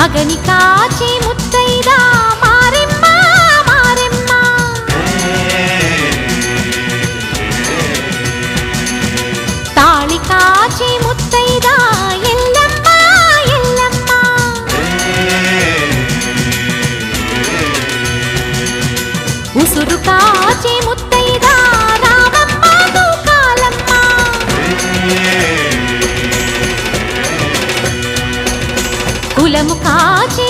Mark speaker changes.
Speaker 1: మగని కాచి ముత్తైదా మారెమ్మ మారెమ్మ తాళి కాచి ముత్తైదా ఎల్లమ్మ ఎల్లమ్మ ఉసురు కాచి ముత్తైదా రామమ్మ తూకాలమ్మ కులము కాచి